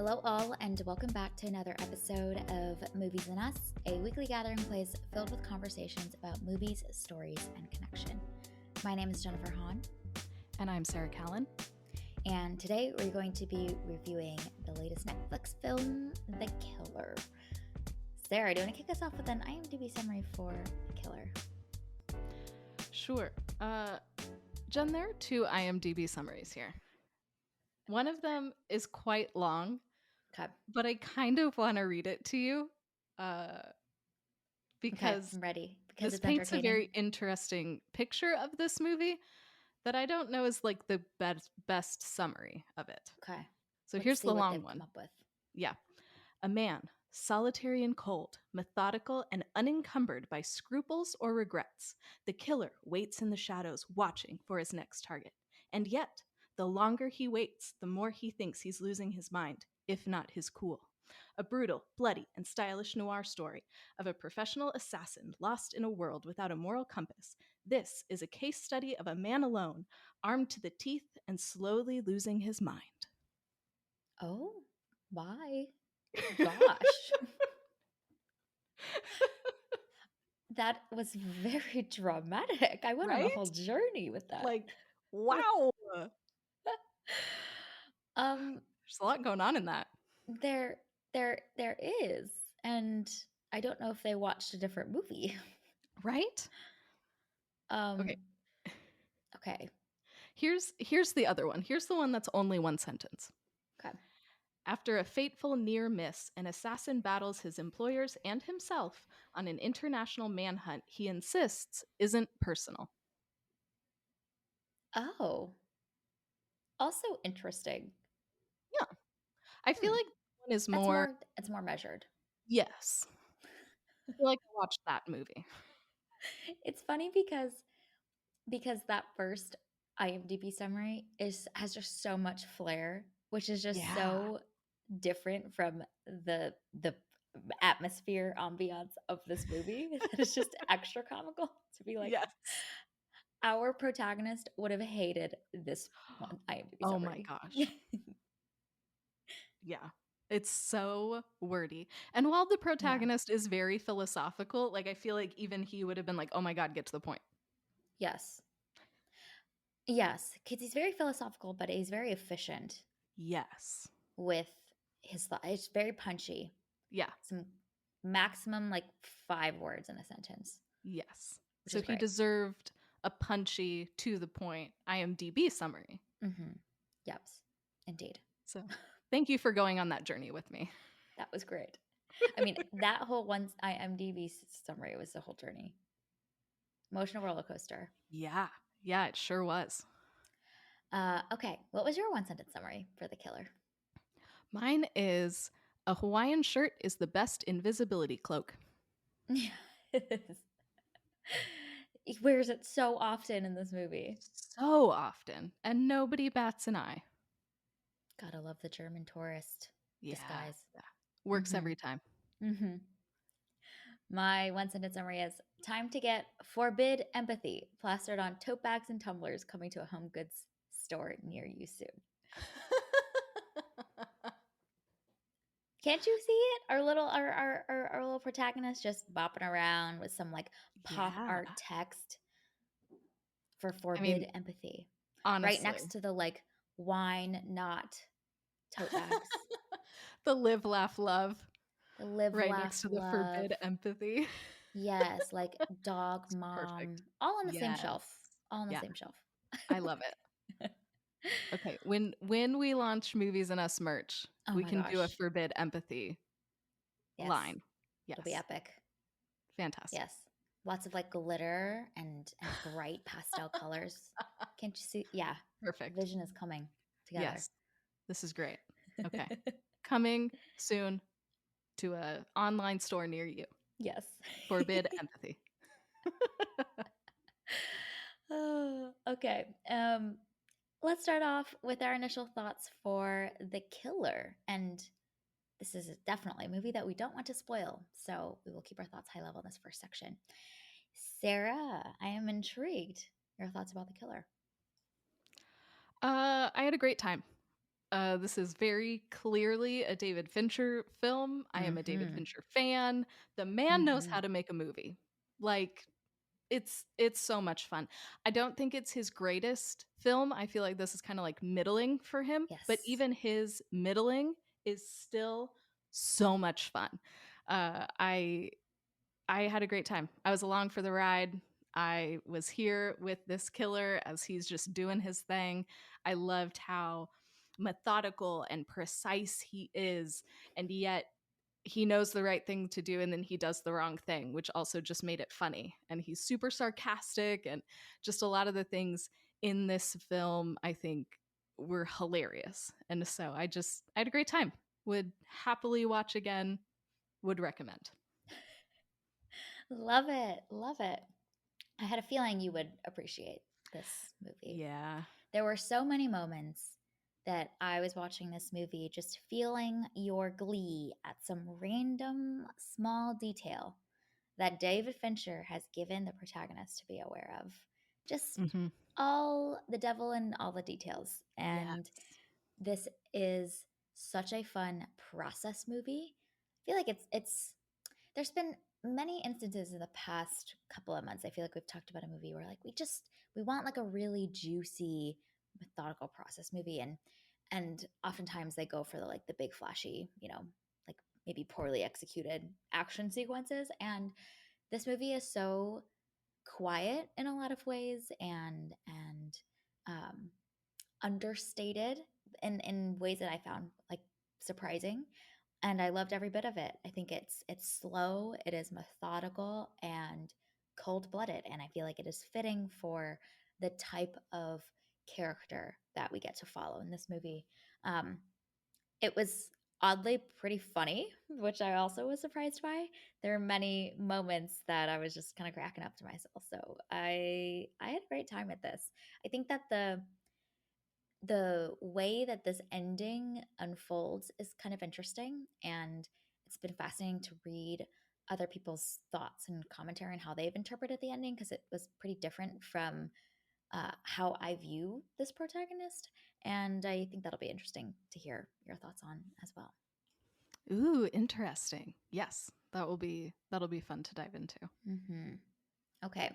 Hello, all, and welcome back to another episode of Movies and Us, a weekly gathering place filled with conversations about movies, stories, and connection. My name is Jennifer Hahn. And I'm Sarah Callan. And today we're going to be reviewing the latest Netflix film, The Killer. Sarah, do you want to kick us off with an IMDb summary for The Killer? Sure. Jen, there are two IMDb summaries here. One of them is quite long, Okay. but I kind of want to read it to you because Okay, I'm ready. Because this it's paints a entertaining. very interesting picture of this movie that I don't know is like the best summary of it. Okay. So Let's here's see the what long they've one. come up with. Yeah. A man, solitary and cold, methodical and unencumbered by scruples or regrets. The killer waits in the shadows, watching for his next target. And yet, the longer he waits, the more he thinks he's losing his mind, if not his cool. A brutal, bloody, and stylish noir story of a professional assassin lost in a world without a moral compass. This is a case study of a man alone, armed to the teeth and slowly losing his mind. Oh, why? Gosh. That was very dramatic. I went on a Right? whole journey with that. Like, wow. Um, There's a lot going on in that. there is, and I don't know if they watched a different movie. Right? Um, Okay. okay, Here's the other one. Here's the one that's only one sentence. okay. After a fateful near miss, an assassin battles his employers and himself on an international manhunt he insists isn't personal. Oh, also interesting. Yeah. I feel like one is That's more, more. It's more measured. yes. I feel like I watched that movie. It's funny because that first IMDb summary has just so much flair, which is just Yeah. so different from the atmosphere ambiance of this movie that it's just extra comical to be like, Yes. our protagonist would have hated this one IMDb Oh my summary. gosh. Yeah. It's so wordy. And while the protagonist is very philosophical, like I feel like even he would have been like, "Oh my god, get to the point." Yes. Yes, because he's very philosophical, but he's very efficient Yes. with his thought. It's very punchy. Yeah. Some maximum like 5 words in a sentence, Yes. which So is he great. deserved a punchy, to the point IMDb summary. Mm-hmm. Yes, indeed. So thank you for going on that journey with me. That was great. I mean, that whole one IMDb summary was the whole journey. Emotional roller coaster. Yeah. Yeah, it sure was. Okay, what was your one sentence summary for The Killer? Mine is a Hawaiian shirt is the best invisibility cloak. He wears it so often in this movie. So often, and nobody bats an eye. Gotta love the German tourist Yeah. disguise. Yeah. Works Mhm. every time. Mm-hmm. My one sentence summary is time to get forbid empathy plastered on tote bags and tumblers coming to a home goods store near you soon. Can't you see it? Our little protagonist just bopping around with some like pop Yeah. art text for I mean, forbid empathy. Right honestly. next to the like wine not tote bags. The live, laugh, love. The live, Right laugh, next to the love. forbid empathy. Yes, like dog, It's perfect. mom, all on the same Yes. shelf. All on the Yeah, same shelf. I love it. Okay, when we launch Movies and Us merch, Oh we my can do a gosh. forbid empathy Yes. line. It'll be Yes. epic. Fantastic. Yes. Lots of like glitter and bright pastel colors. Can't you see? Yeah. Perfect. Vision is coming together. Yes. This is great. Okay. Coming soon to a online store near you. Yes. Forbid empathy. Okay. Let's start off with our initial thoughts for The Killer. And this is definitely a movie that we don't want to spoil. So we will keep our thoughts high level in this first section. Sarah, I am intrigued. Your thoughts about The Killer? I had a great time. This is very clearly a David Fincher film. I am a David Mhm. Fincher fan. The man knows how Mhm. to make a movie. Like, it's so much fun. I don't think it's his greatest film. I feel like this is kinda, like, middling for him, but Yes. even his middling is still so much fun. I had a great time. I was along for the ride. I was here with this killer as he's just doing his thing. I loved how methodical and precise he is, and yet he knows the right thing to do and then he does the wrong thing, which also just made it funny. And he's super sarcastic, and just a lot of the things in this film I think were hilarious. And so I had a great time. Would happily watch again, would recommend. Love it. Love it. I had a feeling you would appreciate this movie. Yeah. There were so many moments that I was watching this movie just feeling your glee at some random small detail that David Fincher has given the protagonist to be aware of. Just Mhm. all the devil in all the details. And Yes. this is such a fun process movie. I feel like it's there's been many instances in the past couple of months. I feel like we've talked about a movie where like we want like a really juicy methodical process movie, and oftentimes they go for the big flashy, like maybe poorly executed action sequences, and this movie is so quiet in a lot of ways and um understated in ways that I found like surprising, and I loved every bit of it. I think it's slow, it is methodical and cold-blooded, and I feel like it is fitting for the type of character that we get to follow in this movie. Um, it was oddly pretty funny, which I also was surprised by. There are many moments that I was just kind of cracking up to myself. So I had a great time with this. I think that the way that this ending unfolds is kind of interesting, and it's been fascinating to read other people's thoughts and commentary and how they've interpreted the ending because it was pretty different from how I view this protagonist, and I think that'll be interesting to hear your thoughts on as well. Ooh, interesting. Yes, that'll be fun to dive into. Hmm. Okay.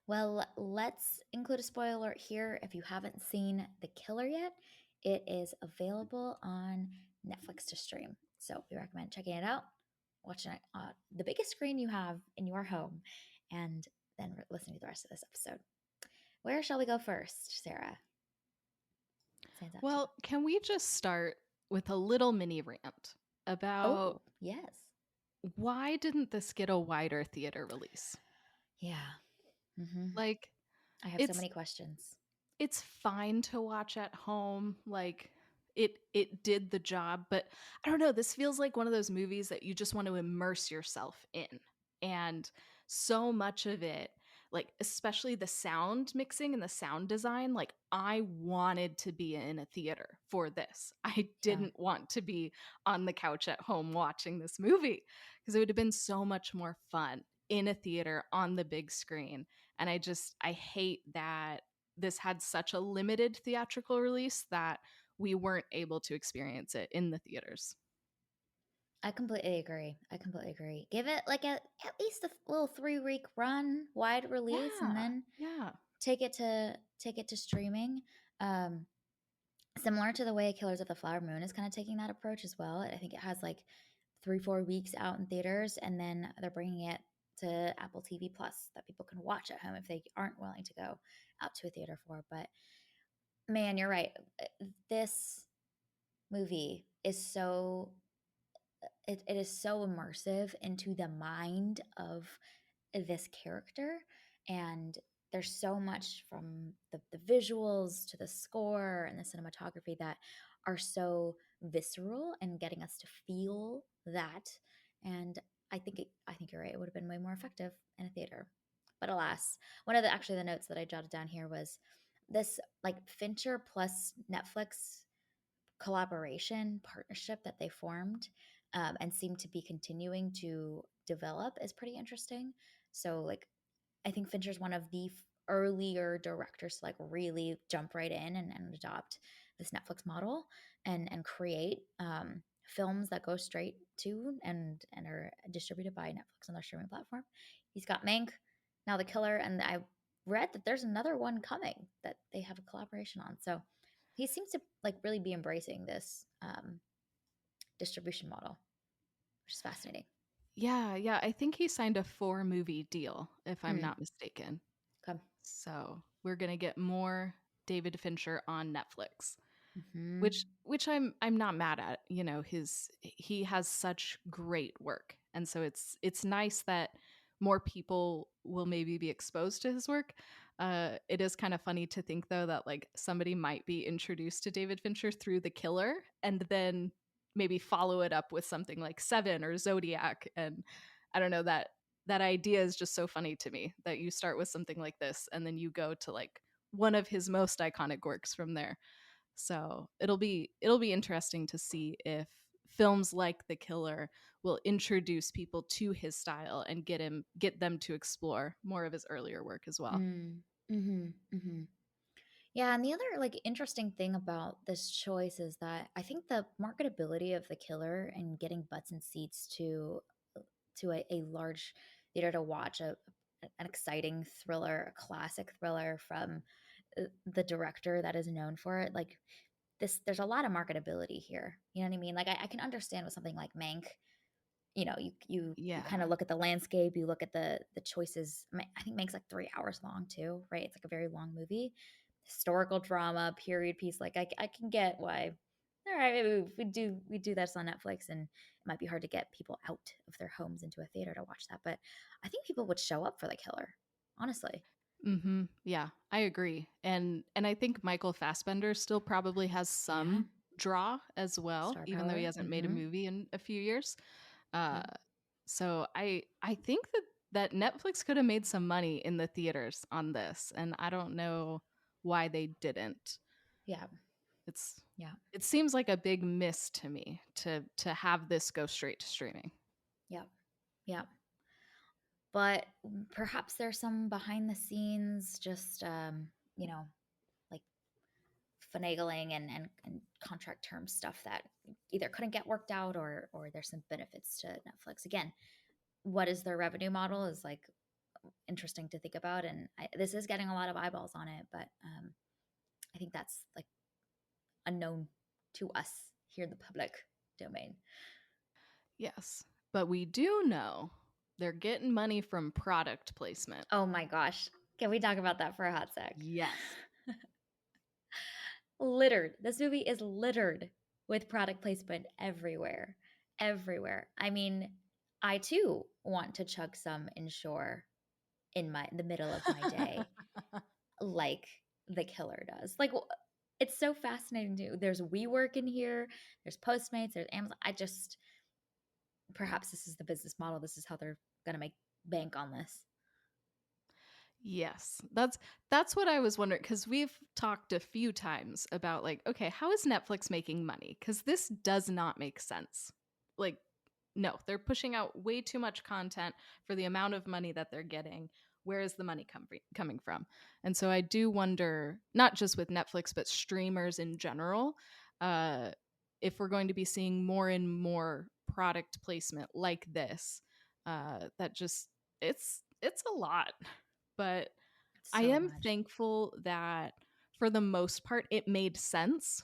Well, let's include a spoiler alert here. If you haven't seen The Killer yet, it is available on Netflix to stream. So we recommend checking it out, watching it on the biggest screen you have in your home, and then listening to the rest of this episode. Where shall we go first, Sarah? Stands out to you. Well, can we just start with a little mini rant about Oh, yes. why didn't this get a wider theater release? Yeah. Hmm. Like, I have so it's many questions. it's fine to watch at home, like it did the job, but I don't know, this feels like one of those movies that you just want to immerse yourself in. And so much of it, like especially the sound mixing and the sound design, like I wanted to be in a theater for this. I Yeah. didn't want to be on the couch at home watching this movie because it would have been so much more fun in a theater on the big screen. And I hate that this had such a limited theatrical release that we weren't able to experience it in the theaters. I completely agree. I completely agree. Give it like at least a little 3 week run, wide release, and Yeah. then Yeah. take it to streaming. Um, Similar to the way Killers of the Flower Moon is kind of taking that approach as well. I think it has like 3-4 weeks out in theaters, and then they're bringing it to Apple TV Plus that people can watch at home if they aren't willing to go out to a theater for. But man, you're right. This movie is it is so immersive into the mind of this character, and there's so much from the visuals to the score and the cinematography that are so visceral and getting us to feel that. And I think you're right, it would have been way more effective in a theater, but alas. One of the notes that I jotted down here was this like Fincher plus Netflix collaboration partnership that they formed, and seem to be continuing to develop is pretty interesting. So like I think Fincher's one of the earlier directors to like really jump right in and adopt this Netflix model and create films that go straight to and are distributed by Netflix on their streaming platform. He's got Mank, now The Killer, and I read that there's another one coming that they have a collaboration on. So he seems to like really be embracing this distribution model, which is fascinating. Yeah, yeah. I think he signed a 4-movie deal, if I'm Mm, not mistaken. okay. So we're gonna get more David Fincher on Netflix, Mm-hmm. which I'm not mad at. You know, he has such great work, and so it's nice that more people will maybe be exposed to his work. It is kind of funny to think though that like somebody might be introduced to David Fincher through The Killer, and then maybe follow it up with something like Seven or Zodiac, and I don't know, that idea is just so funny to me that you start with something like this and then you go to like one of his most iconic works from there. So it'll be interesting to see if films like The Killer will introduce people to his style and get them to explore more of his earlier work as well. Mm. Mm-hmm. Mm-hmm. Yeah, and the other like interesting thing about this choice is that I think the marketability of The Killer and getting butts and seats to a large theater to watch an exciting thriller, a classic thriller from the director that is known for it, like this, there's a lot of marketability here. You know what I mean? Like I can understand with something like Mank, you kind Yeah. of look at the landscape, you look at the choices. I think Mank's like 3 hours long too, right? It's like a very long movie, historical drama, period piece. Like I can get why. All right, maybe we do this on Netflix, and it might be hard to get people out of their homes into a theater to watch that. But I think people would show up for The Killer, honestly. Mhm. Yeah, I agree. And I think Michael Fassbender still probably has Yeah, some draw as well, star even though he power. hasn't made a Mm-hmm. movie in a few years. Uh Yep. so I think that Netflix could have made some money in the theaters on this, and I don't know why they didn't. Yeah. It's Yeah. it seems like a big miss to me to have this go straight to streaming. Yeah. Yeah. But perhaps there's some behind the scenes, just you know, like finagling and contract term stuff that either couldn't get worked out, or there's some benefits to Netflix. Again, what is their revenue model is like interesting to think about, and this is getting a lot of eyeballs on it, but I think that's like unknown to us here in the public domain. Yes. But we do know they're getting money from product placement. Oh my gosh, can we talk about that for a hot sec? Yes. Littered. This movie is littered with product placement everywhere. Everywhere. I mean, I too want to chug some Ensure in the middle of my day, like The Killer does. Like it's so fascinating too. There's WeWork in here, there's Postmates, there's Amazon. I just perhaps this is the business model. This is how they're gonna make bank on this. Yes. That's what I was wondering, cuz we've talked a few times about like, okay, how is Netflix making money? Cuz this does not make sense. Like no, they're pushing out way too much content for the amount of money that they're getting. Where is the money coming from? And so I do wonder, not just with Netflix, but streamers in general, uh, if we're going to be seeing more and more product placement like this. That just it's a lot, but I So am much. thankful that for the most part it made sense.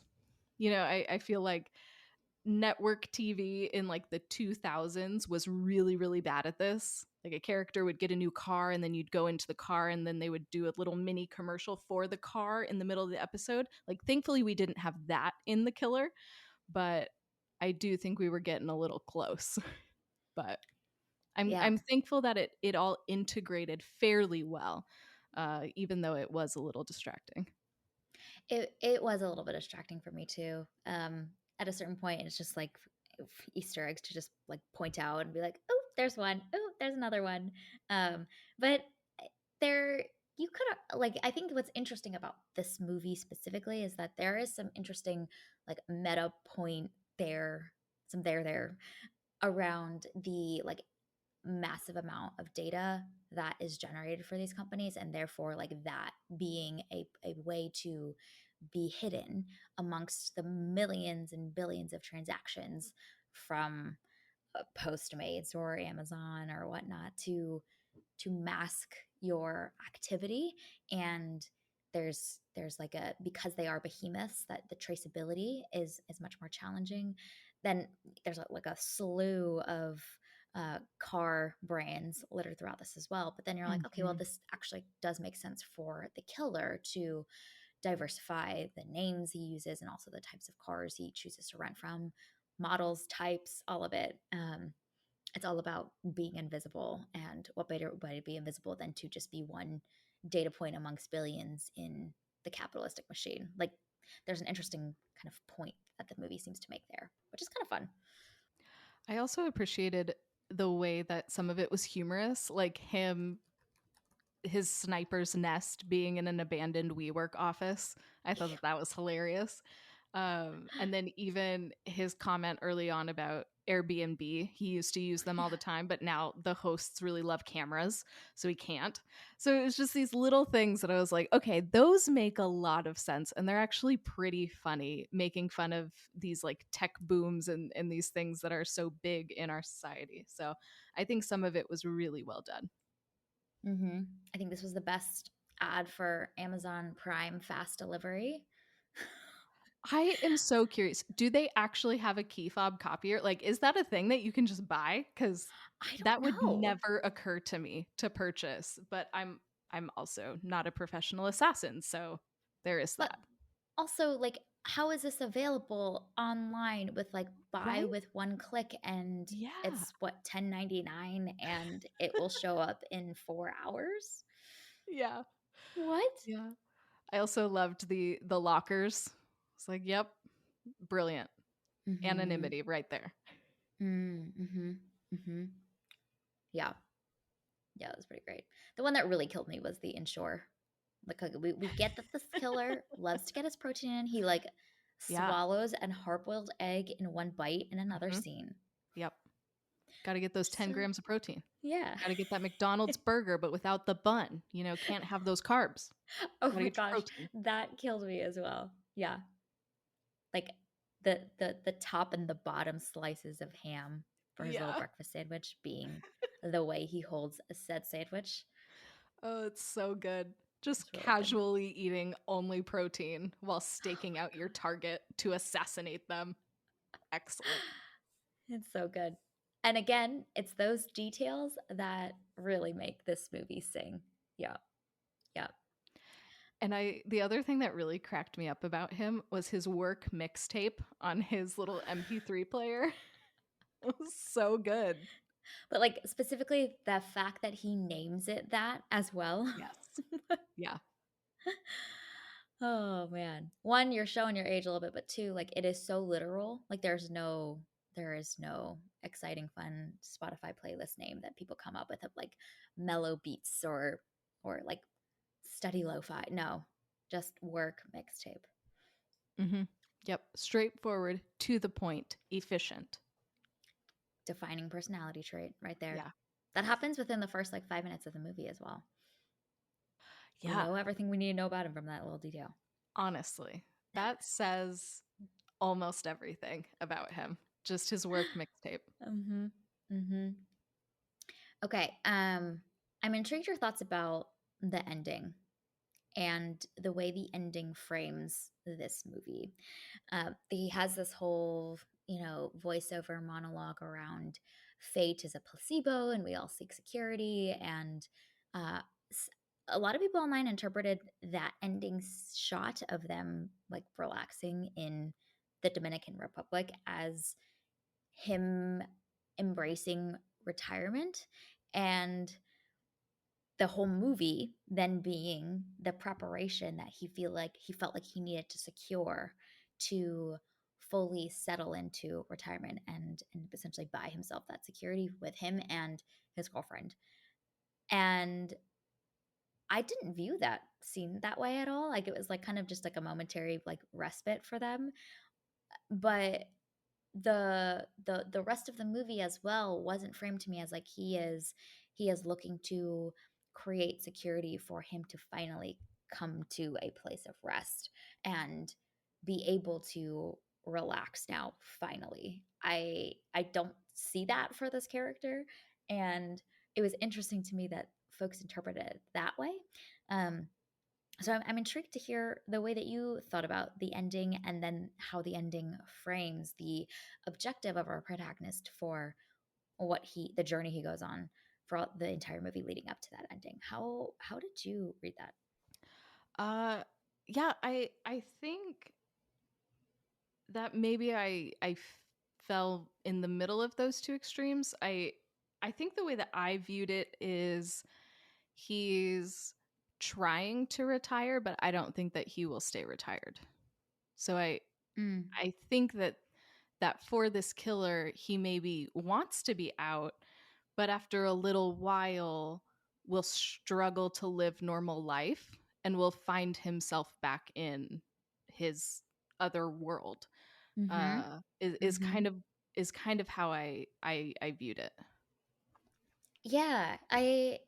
You know, I feel like network TV in like the 2000s was really, really bad at this. Like a character would get a new car and then you'd go into the car and then they would do a little mini commercial for the car in the middle of the episode. Like thankfully we didn't have that in The Killer, but I do think we were getting a little close. But Yeah. I'm thankful that it all integrated fairly well, even though it was a little distracting. It was a little bit distracting for me too. At a certain point, it's just like Easter eggs to just like point out and be like, "Oh, there's one. Oh, there's another one." But there, you could like. I think what's interesting about this movie specifically is that there is some interesting like meta point there, some there around the like massive amount of data that is generated for these companies, and therefore like that being a way to be hidden amongst the millions and billions of transactions from Postmates or Amazon or whatnot to mask your activity. And there's like a, because they are behemoths, that the traceability is much more challenging. Then there's like a slew of car brands littered throughout this as well. But then you're like, okay, well, Mhm. this actually does make sense for the killer to diversify the names he uses and also the types of cars he chooses to rent from, models, types, all of it. It's all about being invisible, and what better way to be invisible than to just be one data point amongst billions in the capitalistic machine. Like, there's an interesting kind of point that the movie seems to make there, which is kind of fun. I also appreciated the way that some of it was humorous, like his sniper's nest being in an abandoned WeWork office. I thought that that was hilarious. And then even his comment early on about Airbnb, he used to use them all the time, but now the hosts really love cameras, so he can't. So it was just these little things that I was like, okay, those make a lot of sense. And they're actually pretty funny, making fun of these like tech booms and these things that are so big in our society. So I think some of it was really well done. Mm-hmm. I think this was the best ad for Amazon Prime fast delivery. I am so curious. Do they actually have a key fob copier? Like, is that a thing that you can just buy? Because I that don't would know. never occur to me to purchase. But I'm also not a professional assassin, so there is But that. also, like, how is this available online with like buy Right? with one click, and Yeah. it's what, 10.99, and it will show up in 4 hours? Yeah. What? Yeah. I also loved the lockers. It's like, yep, brilliant. Mm-hmm. Anonymity right there. Mm-hmm. Mm-hmm. Yeah. Yeah, that was pretty great. The one that really killed me was the Ensure. Like, we get that this killer loves to get his protein in. He like Yeah. swallows an hard-boiled egg in one bite in another Hmm. scene. Yep. Got to get those 10 So grams of protein. yeah. Got to get that McDonald's burger, but without the bun. Can't have those carbs. Oh Got to my get your gosh, protein. that killed me as well. Yeah, like the top and the bottom slices of ham for his little Yeah. breakfast sandwich being the way he holds a said sandwich. Oh, it's so good. Just It's really good. casually eating only protein while staking out your target to assassinate them. Excellent. It's so good. And again, it's those details that really make this movie sing. Yeah. Yeah. And the other thing that really cracked me up about him was his work mixtape on his little MP3 player. It was so good. But like specifically the fact that he names it that as well. Yes. Yeah. Oh man. One, you're showing your age a little bit, but two, like it is so literal. Like there is no exciting fun Spotify playlist name that people come up with of like mellow beats or like study lo-fi. No. Just work mixtape. Hmm. Yep. Straightforward, to the point, efficient. Defining personality trait right there. Yeah. That happens within the first like 5 minutes of the movie as well. We Yeah. know everything we need to know about him from that little detail. Honestly, that says almost everything about him. Just his work mixtape. Mm-hmm. Mm-hmm. Okay. I'm intrigued your thoughts about the ending and the way the ending frames this movie. He has this whole, voiceover monologue around fate is a placebo and we all seek security. And uh, a lot of people online interpreted that ending shot of them like relaxing in the Dominican Republic as him embracing retirement, and the whole movie then being the preparation that he felt like he needed to secure to fully settle into retirement and essentially buy himself that security with him and his girlfriend. And I didn't view that scene that way at all. Like, it was like kind of just like a momentary like respite for them. But the rest of the movie as well wasn't framed to me as like he is looking to create security for him to finally come to a place of rest and be able to relax now finally. I don't see that for this character, and it was interesting to me that folks interpreted it that way. Um, so I'm intrigued to hear the way that you thought about the ending and then how the ending frames the objective of our protagonist for the journey he goes on for the entire movie leading up to that ending. How did you read that? Uh yeah, I think that maybe fell in the middle of those two extremes. I think the way that I viewed it is he's trying to retire, but I don't think that he will stay retired. So Mm, I think that for this killer, he maybe wants to be out, but after a little while will struggle to live normal life and will find himself back in his other world. mhm, Is mhm. kind of how I viewed it. Yeah, I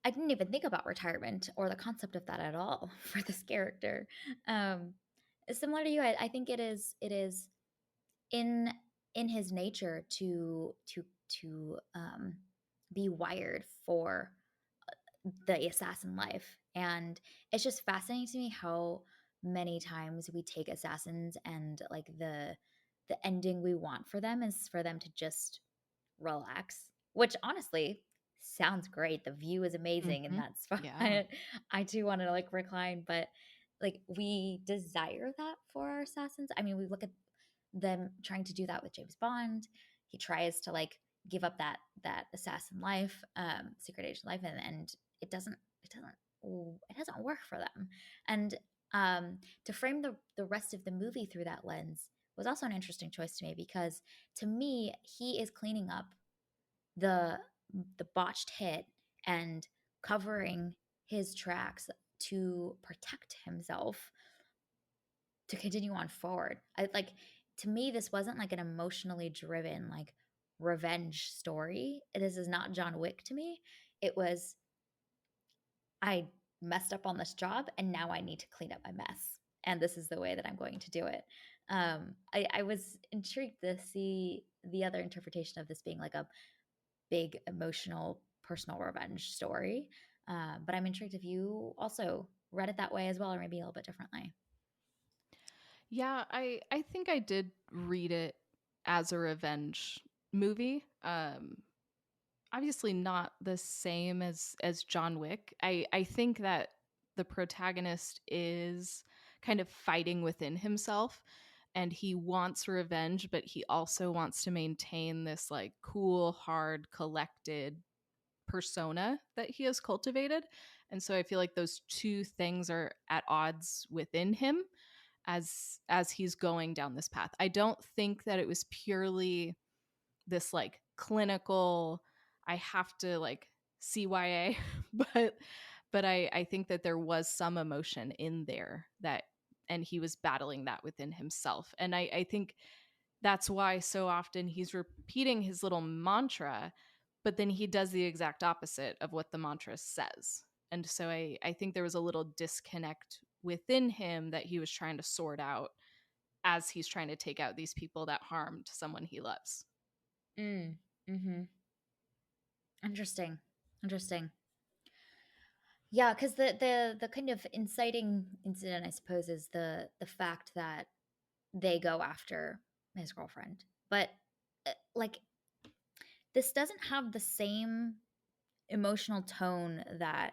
didn't even think about retirement or the concept of that at all for this character. Um, Similar to you, I think it is in in his nature to be wired for the assassin life, and it's just fascinating to me how many times we take assassins and like the ending we want for them is for them to just relax, which honestly sounds great. The view is amazing and Mhm. that's fine. Yeah. I do want to like recline, but like we desire that for our assassins. I mean, we look at them trying to do that with James Bond. He tries to like give up that assassin life, secret agent life, and it doesn't work for them. And to frame the rest of the movie through that lens was also an interesting choice to me because to me he is cleaning up the the botched hit and covering his tracks to protect himself to continue on forward. I like to me this wasn't like an emotionally driven like revenge story. This is not John Wick to me. It was I messed up on this job and now I need to clean up my mess. And this is the way that I'm going to do it. I was intrigued to see the other interpretation of this being like a big emotional personal revenge story. But I'm intrigued if you also read it that way as well, or maybe a little bit differently. Yeah, I think I did read it as a revenge movie. Obviously not the same as John Wick. I think that the protagonist is kind of fighting within himself and he wants revenge, but he also wants to maintain this like cool, hard, collected persona that he has cultivated. And so I feel like those two things are at odds within him as he's going down this path. I don't think that it was purely this like clinical I have to like CYA, but I think that there was some emotion in there that and he was battling that within himself. And I think that's why so often he's repeating his little mantra, but then he does the exact opposite of what the mantra says. And so I think there was a little disconnect within him that he was trying to sort out as he's trying to take out these people that harmed someone he loves. Mm. Hmm. Interesting. Interesting. Yeah, because the kind of inciting incident, I suppose, is the fact that they go after his girlfriend. But like this doesn't have the same emotional tone that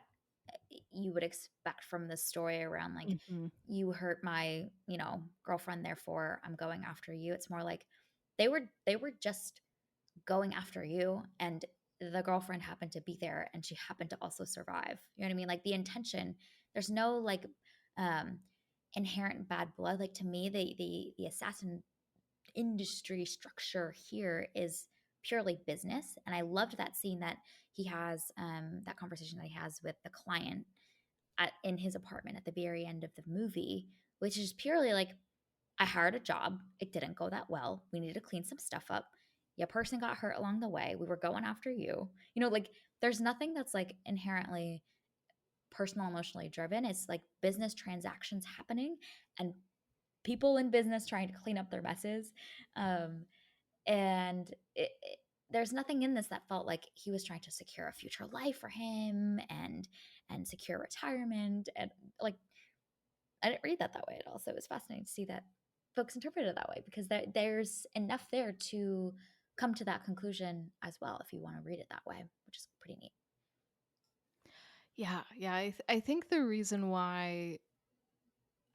you would expect from the story around like Mhm. you hurt my girlfriend, therefore I'm going after you. It's more like they were just going after you, and the girlfriend happened to be there and she happened to also survive. You know what I mean? Like the intention, there's no like um inherent bad blood. Like to me the assassin industry structure here is purely business, and I loved that scene that he has, that conversation that he has with the client in his apartment at the very end of the movie, which is purely like, I hired a job, it didn't go that well, we needed to clean some stuff up, your person got hurt along the way, we were going after you, like there's nothing that's like inherently personal, emotionally driven. It's like business transactions happening and people in business trying to clean up their messes. Um, and there's nothing in this that felt like he was trying to secure a future life for him and secure retirement. And like, I didn't read that way at all. So it was fascinating to see that folks interpret it that way, because there's enough there to come to that conclusion as well if you want to read it that way, which is pretty neat. Yeah, yeah. I think the reason why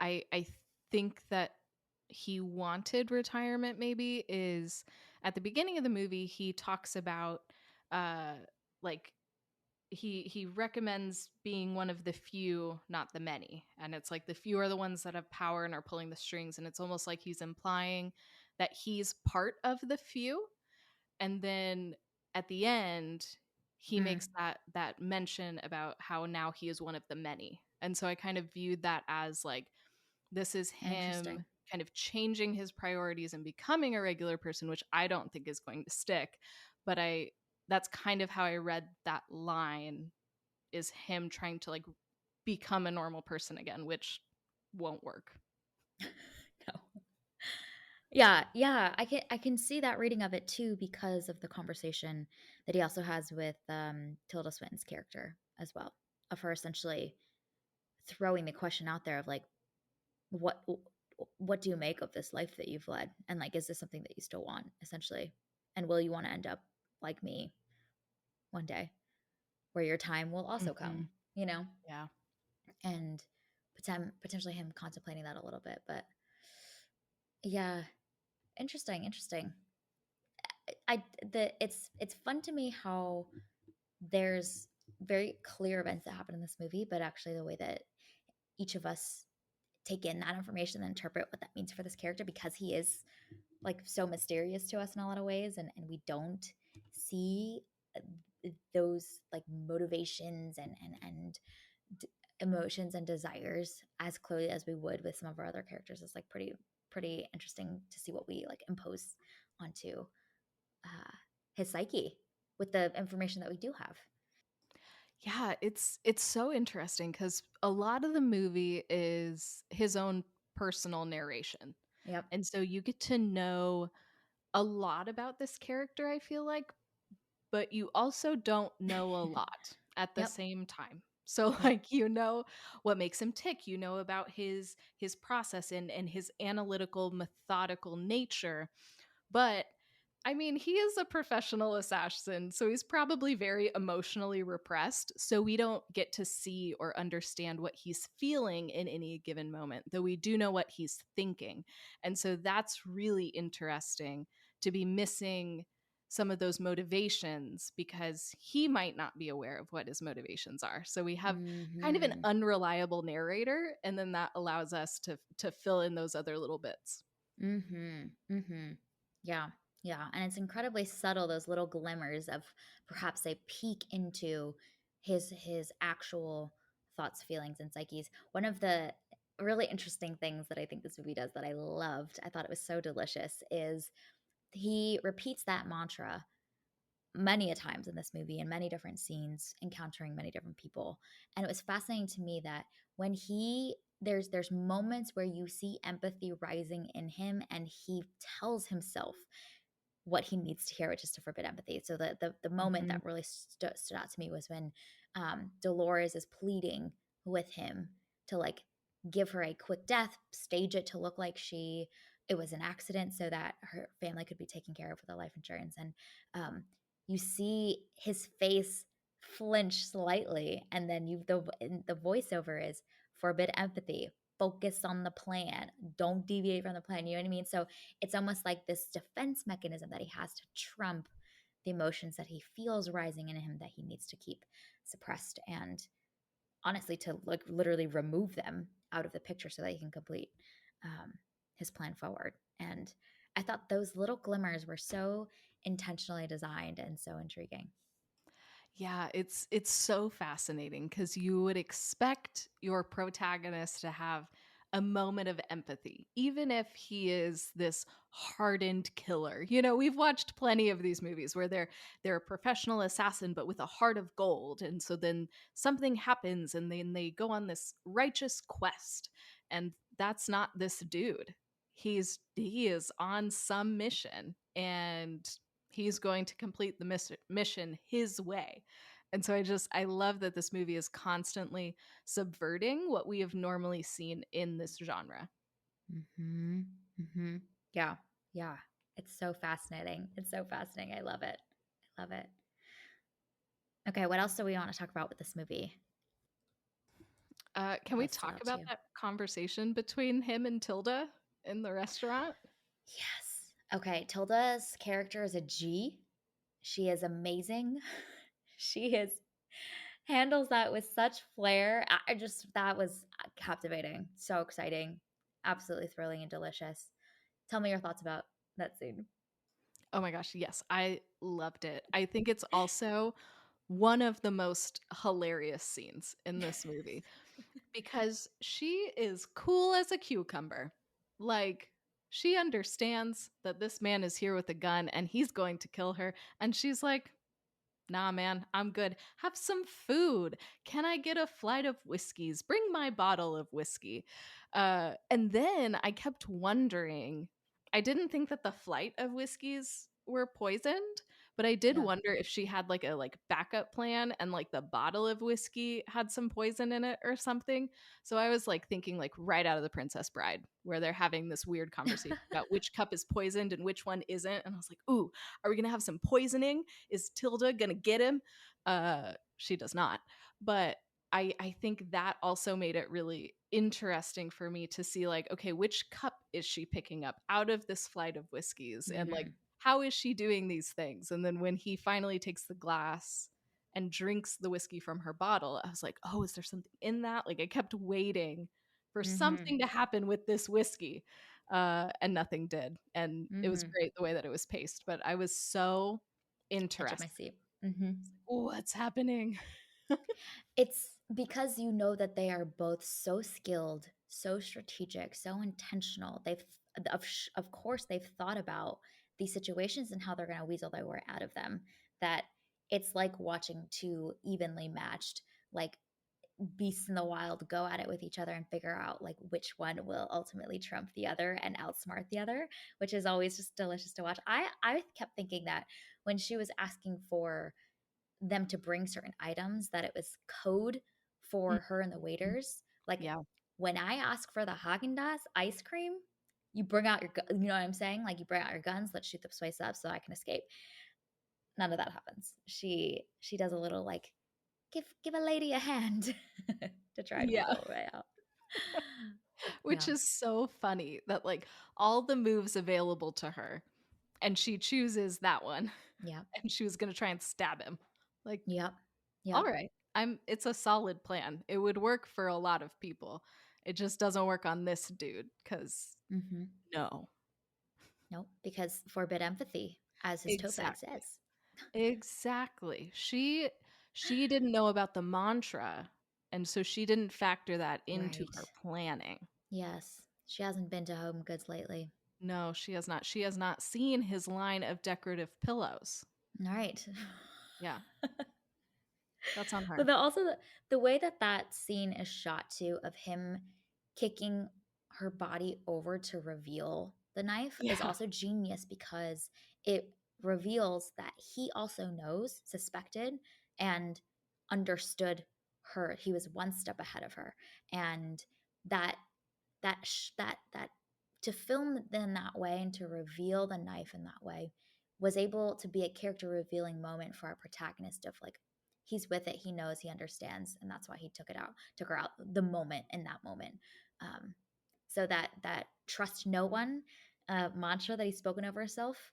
I think that he wanted retirement maybe is at the beginning of the movie he talks about uh like he recommends being one of the few, not the many. And it's like the few are the ones that have power and are pulling the strings. And it's almost like he's implying that he's part of the few. And then at the end, he makes Mm, that mention about how now he is one of the many. And so I kind of viewed that as like this is him interesting. kind of changing his priorities and becoming a regular person, which I don't think is going to stick. But I that's kind of how I read that line, is him trying to like become a normal person again, which won't work. No. Yeah, yeah, I can see that reading of it too, because of the conversation that he also has with Tilda Swinton's character as well, of her essentially throwing the question out there of like, what what do you make of this life that you've led, and like, is this something that you still want, essentially, and will you want to end up like me one day, where your time will also Hmm. come, you know? Yeah. And potentially him contemplating that a little bit, but yeah, interesting, interesting. I the it's fun to me how there's very clear events that happen in this movie, but actually the way that each of us take in that information and interpret what that means for this character, because he is like so mysterious to us in a lot of ways, and we don't see those like motivations and d- emotions and desires as clearly as we would with some of our other characters. It's like pretty interesting to see what we like impose onto uh, his psyche with the information that we do have. Yeah, it's so interesting cuz a lot of the movie is his own personal narration. Yep. And so you get to know a lot about this character, I feel like, but you also don't know a lot at the Yep. same time. So Yep. like what makes him tick, you know about his process and his analytical methodical nature. But I mean, he is a professional assassin, so he's probably very emotionally repressed. So we don't get to see or understand what he's feeling in any given moment, though we do know what he's thinking. And so that's really interesting to be missing some of those motivations because he might not be aware of what his motivations are. So we have kind of an Mm-hmm. unreliable narrator, and then that allows us to fill in those other little bits. Mm-hmm. Mm-hmm. Yeah. Yeah. And it's incredibly subtle, those little glimmers of perhaps a peek into his actual thoughts, feelings, and psyches. One of the really interesting things that I think this movie does that I loved, I thought it was so delicious, is he repeats that mantra many a times in this movie in many different scenes, encountering many different people. And it was fascinating to me that when he there's moments where you see empathy rising in him, and he tells himself what he needs to hear, which is to forbid empathy. So the moment Mhm. that really stood out to me was when Dolores is pleading with him to like give her a quick death, stage it to look like it was an accident, so that her family could be taken care of with the life insurance. And um, you see his face flinch slightly, and then the voiceover is forbid empathy, focus on the plan, don't deviate from the plan. You know what I mean? So it's almost like this defense mechanism that he has to trump the emotions that he feels rising in him that he needs to keep suppressed, and honestly to like literally remove them out of the picture so that he can complete um, his plan forward. And I thought those little glimmers were so intentionally designed and so intriguing. Yeah, it's so fascinating because you would expect your protagonist to have a moment of empathy, even if he is this hardened killer. You know, we've watched plenty of these movies where they're a professional assassin but with a heart of gold. And so then something happens and then they go on this righteous quest. And that's not this dude. He is on some mission and he's going to complete the mission his way. And so I love that this movie is constantly subverting what we have normally seen in this genre. Mm-hmm. Mm-hmm. Yeah. Yeah. It's so fascinating. It's so fascinating. I love it. I love it. Okay, what else do we want to talk about with this movie? Can we What stood talk out to about you? that conversation between him and Tilda in the restaurant? Yes. Okay, Tilda's character is a G. She is amazing. She is handles that with such flair. I just that was captivating. So exciting. Absolutely thrilling and delicious. Tell me your thoughts about that scene. Oh my gosh, yes, I loved it. I think it's also one of the most hilarious scenes in this movie because she is cool as a cucumber. Like, she understands that this man is here with a gun and he's going to kill her. And she's like, nah, man, I'm good. Have some food. Can I get a flight of whiskeys? Bring my bottle of whiskey. And then I kept wondering, I didn't think that the flight of whiskeys were poisoned, but I did Yeah. wonder if she had like a backup plan and like the bottle of whiskey had some poison in it or something. So I was like thinking like right out of The Princess Bride, where they're having this weird conversation about which cup is poisoned and which one isn't. And I was like, ooh, are we gonna have some poisoning? Is Tilda gonna get him? She does not. But I think that also made it really interesting for me to see like, okay, which cup is she picking up out of this flight of whiskeys? And like, Mm-hmm. how is she doing these things? And then when he finally takes the glass and drinks the whiskey from her bottle, I was like, oh, is there something in that? Like I kept waiting for Mm-hmm. something to happen with this whiskey. And nothing did. And it was Mm-hmm. great the way that it was paced. But I was so Edge of interested. my seat. Mm-hmm. What's happening? It's because you know that they are both so skilled, so strategic, so intentional. Of course, they've thought about these situations and how they're going to weasel their way out of them. That it's like watching two evenly matched, like beasts in the wild go at it with each other and figure out like which one will ultimately trump the other and outsmart the other, which is always just delicious to watch. I kept thinking that when she was asking for them to bring certain items, that it was code for her and the Mhm. waiters. Like Yeah. when I ask for the Haagen-Dazs ice cream, you bring out you know what I'm saying? Like you bring out your guns, let's shoot this place up so I can escape. None of that happens. She does a little like give a lady a hand to try and Yeah. weasel her way out. Which Yeah. is so funny that like all the moves available to her and she chooses that one Yeah. and she was going to try and stab him. Like, Yep. all Yep. right. It's a solid plan. It would work for a lot of people. It just doesn't work on this dude cuz Mm-hmm. no. Nope. Because forbid empathy, as his tote bag Exactly. says. Exactly. She didn't know about the mantra and so she didn't factor that into Right. her planning. Yes. She hasn't been to Home Goods lately. No, she has not. She has not seen his line of decorative pillows. All right. Yeah, that's on But her. the way that that scene is shot too, of him kicking her body over to reveal the knife, is Yeah. also genius because it reveals that he also knows, suspected, and understood her. He was one step ahead of her, and that that to film in that way and to reveal the knife in that way was able to be a character revealing moment for our protagonist of like he's with it, he knows, he understands, and that's why he took her out the moment in that moment. um, so that trust no one mantra that he's spoken over himself,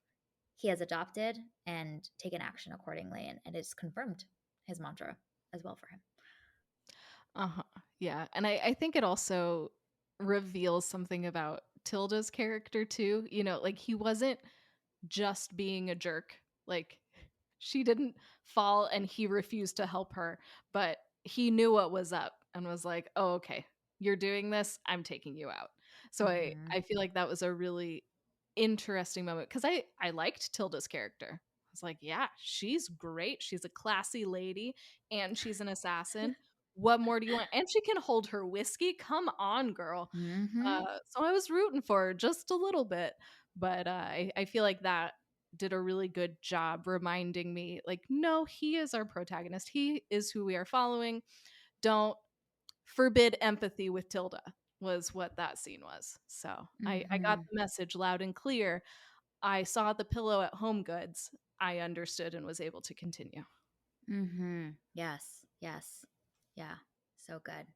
he has adopted and taken action accordingly, and it's confirmed his mantra as well for him. Uh-huh. Yeah. And I think it also reveals something about Tilda's character too. You know, like he wasn't just being a jerk. Like she didn't fall and he refused to help her, but he knew what was up and was like, "Oh, okay. you're doing this, I'm taking you out. So Mhm. I feel like that was a really interesting moment because I liked Tilda's character. I was like, yeah, she's great. She's a classy lady and she's an assassin. What more do you want? And she can hold her whiskey. Come on, girl. Mhm. So I was rooting for her just a little bit, but I feel like that did a really good job reminding me, like, no, he is our protagonist. He is who we are following. Don't forbid empathy with Tilda was what that scene was. So I got Mhm. the message loud and clear. I saw the pillow at Home Goods. I understood and was able to continue. Mhm. Yes. Yes. Yeah. So good.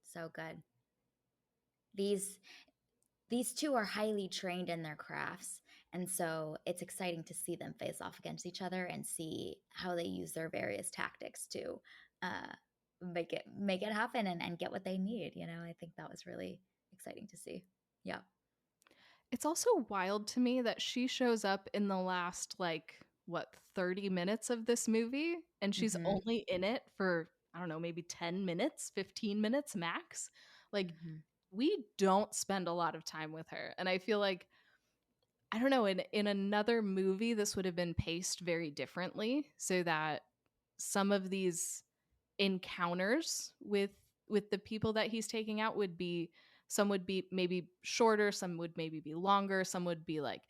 So good. These these two are highly trained in their crafts, and so it's exciting to see them face off against each other and see how they use their various tactics to uh, make it happen and get what they need. I think that was really exciting to see. Yeah. It's also wild to me that she shows up in the last, like, what, 30 minutes of this movie, and she's Mm-hmm. only in it for, I don't know, maybe 10 minutes, 15 minutes max. Like, Mm-hmm. we don't spend a lot of time with her. And I feel like, I don't know, in another movie, this would have been paced very differently so that some of these encounters with the people that he's taking out would be, some would be maybe shorter, some would maybe be longer, some would be like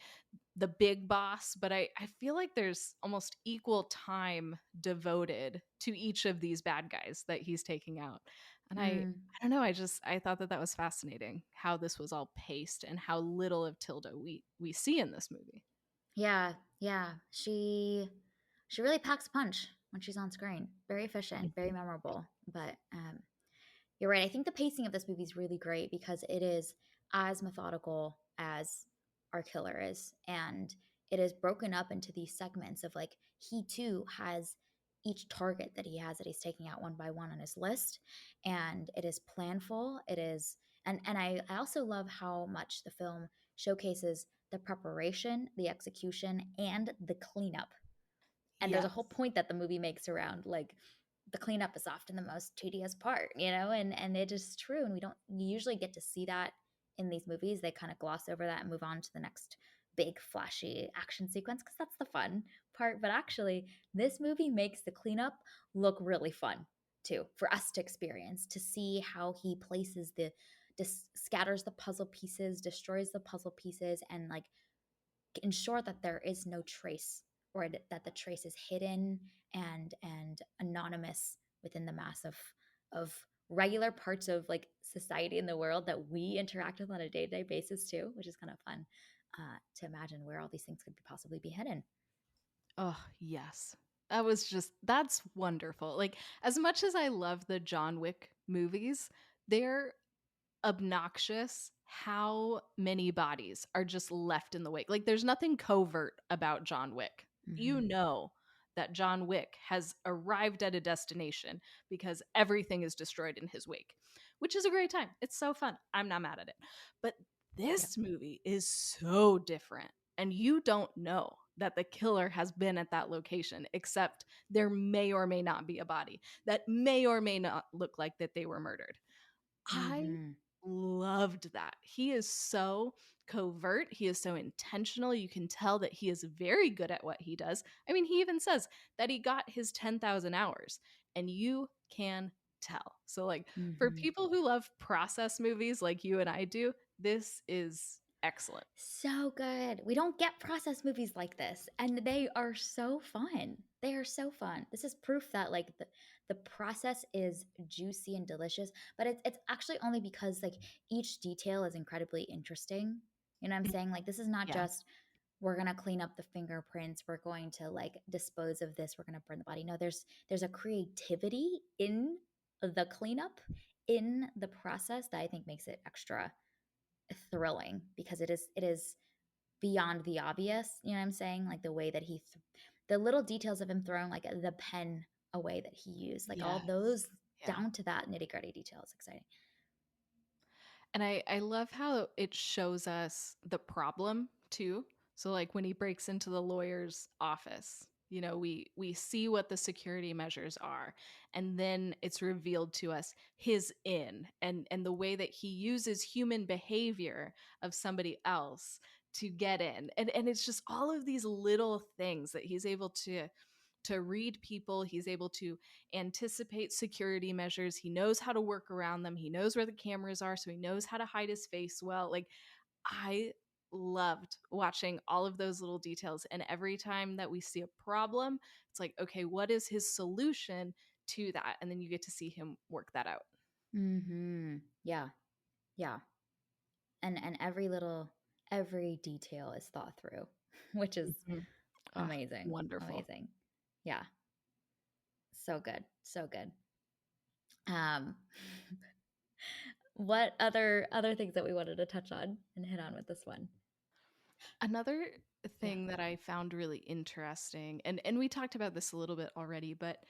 the big boss, but I feel like there's almost equal time devoted to each of these bad guys that he's taking out. And Mm. I don't know, I thought that that was fascinating how this was all paced and how little of Tilda we see in this movie. Yeah, yeah. She really packs a punch when she's on screen. Very efficient, very Mhm. memorable. But you're right. I think the pacing of this movie is really great because it is as methodical as our killer is, and it is broken up into these segments of like he too has each target that he has that he's taking out one by one on his list, and it is planful. It is, and I also love how much the film showcases the preparation, the execution, and the cleanup. And there's a whole Yes. point that the movie makes around like the cleanup is often the most tedious part, and it is true. And we don't usually get to see that in these movies. They kind of gloss over that and move on to the next big flashy action sequence because that's the fun part. But actually, this movie makes the cleanup look really fun too for us to experience, to see how he places scatters the puzzle pieces, destroys the puzzle pieces, and like ensure that there is no trace, or that the trace is hidden and anonymous within the mass of regular parts of like society in the world that we interact with on a day-to-day basis too, which is kind of fun to imagine where all these things could possibly be hidden. Oh, yes. That was just, that's wonderful. Like, as much as I love the John Wick movies, they're obnoxious how many bodies are just left in the wake. Like, there's nothing covert about John Wick. You Hmm. know that John Wick has arrived at a destination because everything is destroyed in his wake, which is a great time. It's so fun. I'm not mad at it. But Yep. this movie is so different. And you don't know that the killer has been at that location, except there may or may not be a body that may or may not look like that they were murdered. I Hmm. loved that. He is so covert. He is so intentional. You can tell that he is very good at what he does. I mean, he even says that he got his 10,000 hours, and you can tell. So, like, for Hmm. people who love process movies like you and I do, this is excellent. So good. We don't get process movies like this, and they are so fun. They are so fun. This is proof that like the process is juicy and delicious, but it's actually only because like each detail is incredibly interesting. You know what I'm Mm, saying? Like this is not yes. just we're going to clean up the fingerprints, we're going to like dispose of this, we're going to burn the body. No, there's a creativity in the cleanup, in the process, that I think makes it extra thrilling because it is beyond the obvious. You know what I'm saying? Like the way that the little details of him throwing like the pen away that he used, like all Yes. those Yeah. down to that nitty gritty detail is exciting. And I love how it shows us the problem too. So, like, when he breaks into the lawyer's office You know, we see what the security measures are, and then it's revealed to us his and the way that he uses human behavior of somebody else to get in. And it's just all of these little things that he's able to read people. He's able to anticipate security measures. He knows how to work around them. He knows where the cameras are, so he knows how to hide his face well. Like, I loved watching all of those little details. And every time that we see a problem, it's like, okay, what is his solution to that? And then you get to see him work that out. Yeah. Yeah. And every detail is thought through, which is Mhm. Ah, amazing. wonderful. Amazing. Yeah. So good. So good. Um what other things that we wanted to touch on and hit on with this one? Another Yeah. thing that I found really interesting, and we talked about this a little bit already, but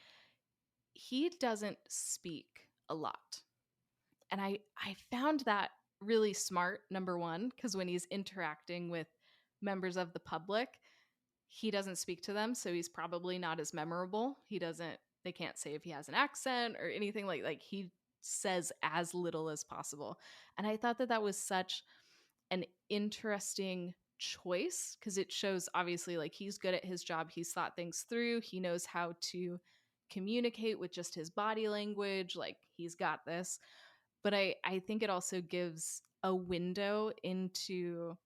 he doesn't speak a lot. And I found that really smart, number one, because when he's interacting with members of the public, he doesn't speak to them, so he's probably not as memorable. He doesn't they can't say if he has an accent or anything like he says as little as possible. And I thought that that was such an interesting choice because it shows obviously like he's good at his job. He's thought things through. He knows how to communicate with just his body language. Like he's got this. But I think it also gives a window into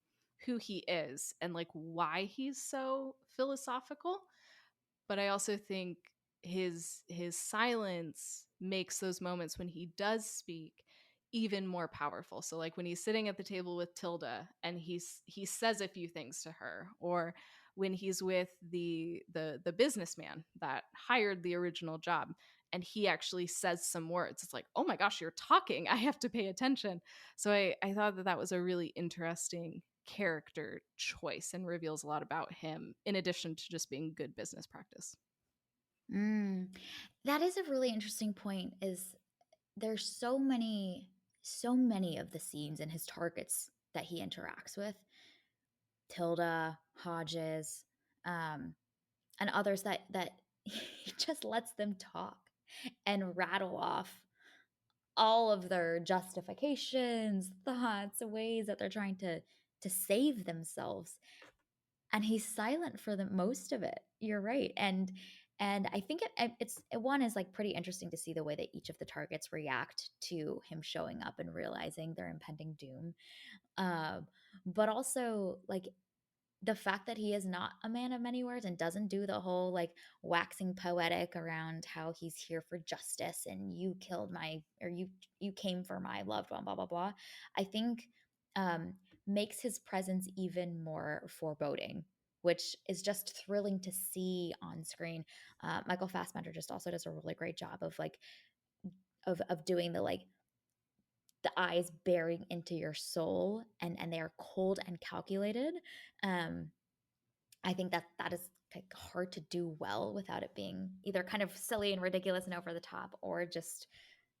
who he is and like why he's so philosophical. But I also think his silence makes those moments when he does speak even more powerful. So like when he's sitting at the table with Tilda and he says a few things to her, or when he's with the businessman that hired the original job and he actually says some words, it's like, oh my gosh, you're talking, I have to pay attention. So I thought that that was a really interesting character choice and reveals a lot about him in addition to just being good business practice. Mm. That is a really interesting point is there's so many of the scenes and his targets that he interacts with, Tilda, Hodges, um, and others that he just lets them talk and rattle off all of their justifications, thoughts, ways that they're trying to save themselves, and he's silent for the most of it. You're right. And I think it's one is like pretty interesting to see the way that each of the targets react to him showing up and realizing their impending doom. Um, but also like the fact that he is not a man of many words and doesn't do the whole like waxing poetic around how he's here for justice and you killed my or you came for my loved one, blah blah blah. I think um makes his presence even more foreboding, which is just thrilling to see on screen. Michael Fassbender just also does a really great job of like of doing the like the eyes bearing into your soul and they are cold and calculated. um I think that that is like hard to do well without it being either kind of silly and ridiculous and over the top or just